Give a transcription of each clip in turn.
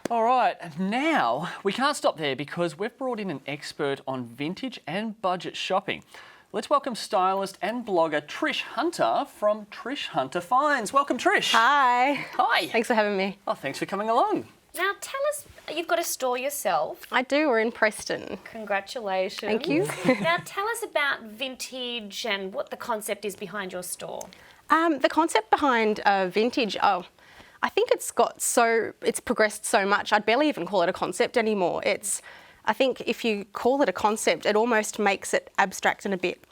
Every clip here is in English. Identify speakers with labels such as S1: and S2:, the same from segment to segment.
S1: All right, now we can't stop there because we've brought in an expert on vintage and budget shopping. Let's welcome stylist and blogger Trish Hunter from Trish Hunter Finds. Welcome, Trish.
S2: Hi.
S1: Hi.
S2: Thanks for having me.
S1: Oh, thanks for coming along.
S3: Now tell us, you've got a store yourself.
S2: I do. We're in Preston.
S3: Congratulations.
S2: Thank you.
S3: Now tell us about vintage and what the concept is behind your store.
S2: The concept behind vintage, I think it's progressed so much. I'd barely even call it a concept anymore. I think if you call it a concept, it almost makes it abstract and a bit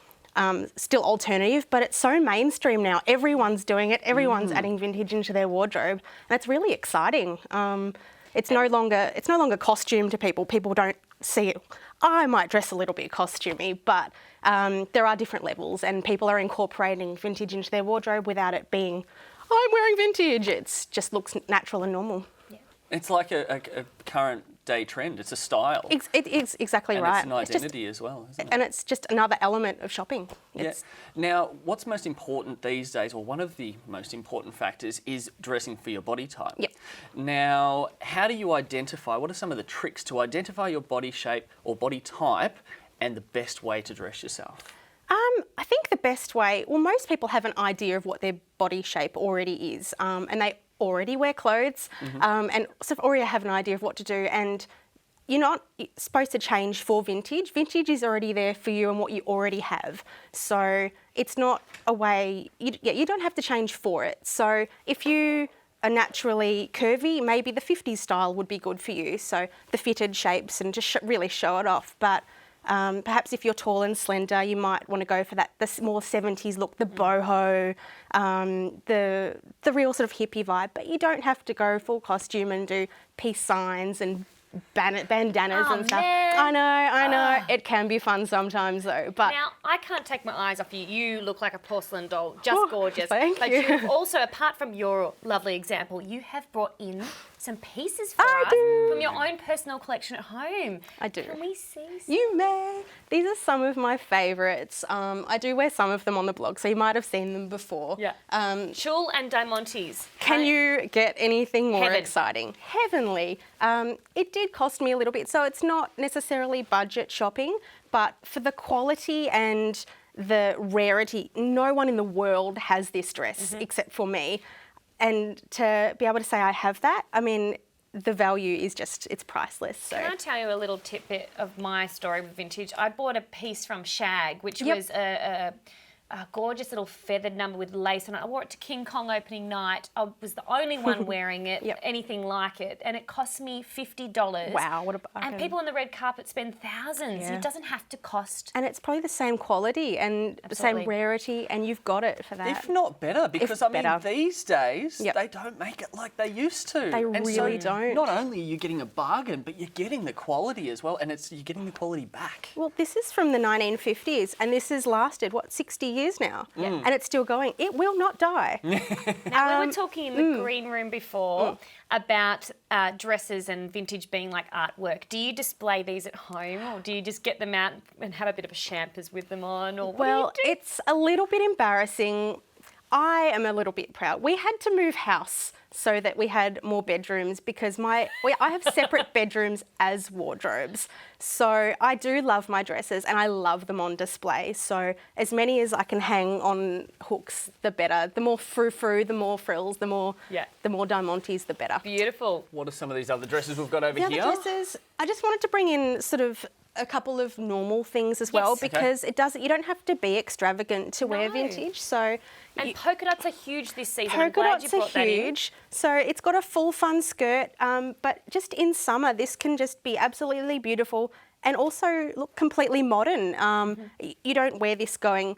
S2: still alternative, but it's so mainstream now. Everyone's doing it. Everyone's adding vintage into their wardrobe, and it's really exciting. It's no longer costume to people. People don't see it. I might dress a little bit costumey, but there are different levels, and people are incorporating vintage into their wardrobe without it being, I'm wearing vintage. It just looks natural and normal.
S3: Yeah.
S1: It's like a current day trend. It's a style.
S2: It's exactly
S1: and
S2: right.
S1: it's an identity as well, isn't it?
S2: And it's just another element of shopping.
S1: Now, what's most important these days, or one of the most important factors, is dressing for your body type.
S2: Yep.
S1: Now, how do you identify, what are some of the tricks to identify your body shape or body type and the best way to dress yourself?
S2: I think the best way, most people have an idea of what their body shape already is, and they already wear clothes, and sort of already have an idea of what to do, and you're not supposed to change for vintage. Vintage is already there for you and what you already have. So it's not a way, you don't have to change for it. So if you are naturally curvy, maybe the 50s style would be good for you. So the fitted shapes and just really show it off. But perhaps if you're tall and slender, you might want to go for the more 70s look, the boho, the real sort of hippie vibe. But you don't have to go full costume and do peace signs and bandanas and stuff.
S3: Man.
S2: I know. It can be fun sometimes though. But
S3: Now, I can't take my eyes off you. You look like a porcelain doll, just gorgeous.
S2: Thank
S3: but
S2: you.
S3: you've also, apart from your lovely example, you have brought in some pieces for
S2: I
S3: us
S2: do.
S3: from your own personal collection at home.
S2: I do.
S3: Can we see some?
S2: You may. These are some of my favourites. I do wear some of them on the blog, so you might have seen them before.
S3: Yeah. Chul and Diamantes.
S2: Can you get anything more
S3: Heaven.
S2: exciting? Heavenly. It did cost me a little bit, so it's not necessarily budget shopping, but for the quality and the rarity, no one in the world has this dress except for me. And to be able to say I have that, I mean, the value is just, it's priceless. So.
S3: Can I tell you a little tidbit of my story with vintage? I bought a piece from Shag, which was a gorgeous little feathered number with lace on it. I wore it to King Kong opening night. I was the only one wearing it, anything like it, and it cost me $50.
S2: Wow, what a bargain.
S3: And people on the red carpet spend thousands.
S2: Yeah.
S3: It doesn't have to cost.
S2: And it's probably the same quality and the same rarity, and you've got it for that.
S1: If not better, because I mean,
S2: better.
S1: these days, they don't make it like they used to.
S2: They
S1: and
S2: really
S1: so
S2: don't.
S1: Not only are you getting a bargain, but you're getting the quality as well, and you're getting the quality back.
S2: Well, this is from the 1950s, and this has lasted, 60 years now? Yeah. And it's still going. It will not die.
S3: Now, we were talking in the green room before about dresses and vintage being like artwork. Do you display these at home, or do you just get them out and have a bit of a champers with them on? Or
S2: Well,
S3: what do you do?
S2: it's a little bit embarrassing. I am a little bit proud. We had to move house so that we had more bedrooms because I have separate bedrooms as wardrobes. So I do love my dresses and I love them on display. So as many as I can hang on hooks, the better. The more frou-frou, the more frills, the more diamantes, the better.
S3: Beautiful.
S1: What are some of these other dresses we've got over
S2: The
S1: here?
S2: other dresses, I just wanted to bring in sort of a couple of normal things as well because you don't have to be extravagant to wear vintage. So
S3: And polka dots are huge this season.
S2: polka
S3: I'm glad
S2: dots
S3: you
S2: are
S3: brought that in.
S2: huge. So it's got a full fun skirt, but just in summer, this can just be absolutely beautiful and also look completely modern. You don't wear this going,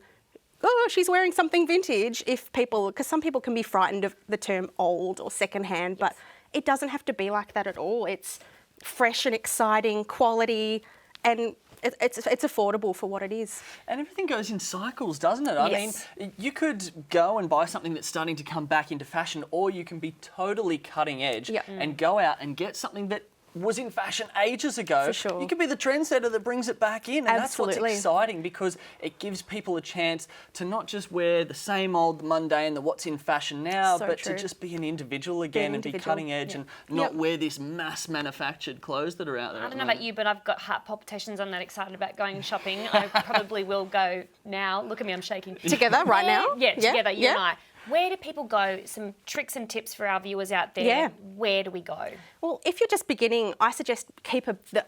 S2: oh, she's wearing something vintage, because some people can be frightened of the term old or secondhand, but it doesn't have to be like that at all. It's fresh and exciting, quality, and it's affordable for what it is.
S1: And everything goes in cycles, doesn't it? I mean, you could go and buy something that's starting to come back into fashion, or you can be totally cutting edge and go out and get something that was in fashion ages ago.
S2: For sure.
S1: You could be the trendsetter that brings it back in, and that's what's
S2: Absolutely.
S1: exciting, because it gives people a chance to not just wear the same old mundane, the what's in fashion now,
S2: So
S1: but
S2: true.
S1: to just be an individual again and be
S2: individual.
S1: cutting edge and not wear this mass manufactured clothes that are out there.
S3: I don't know about you, but I've got heart palpitations. I'm that excited about going shopping. I probably will go now. Look at me, I'm shaking.
S2: Together right now?
S3: Yeah, together, you and I. Where do people go? Some tricks and tips for our viewers out there.
S2: Yeah.
S3: Where do we go?
S2: Well, if you're just beginning, I suggest keep the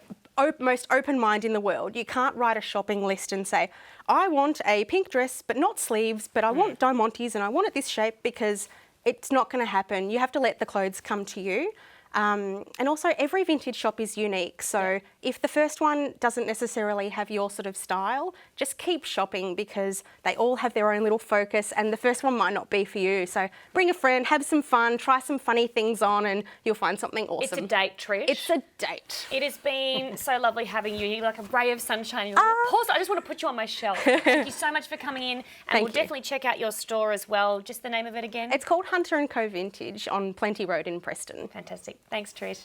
S2: most open mind in the world. You can't write a shopping list and say, I want a pink dress, but not sleeves, but I want diamantes and I want it this shape, because it's not going to happen. You have to let the clothes come to you. And also, every vintage shop is unique. So if the first one doesn't necessarily have your sort of style, just keep shopping, because they all have their own little focus, and the first one might not be for you. So bring a friend, have some fun, try some funny things on, and you'll find something awesome.
S3: It's a date, Trish.
S2: It's a date.
S3: It has been so lovely having you. You're like a ray of sunshine. You're like, pause, I just want to put you on my shelf. Thank you so much for coming in. And
S2: Thank
S3: we'll
S2: you.
S3: definitely check out your store as well. Just the name of it again?
S2: It's called Hunter & Co Vintage on Plenty Road in Preston.
S3: Fantastic. Thanks, Trish.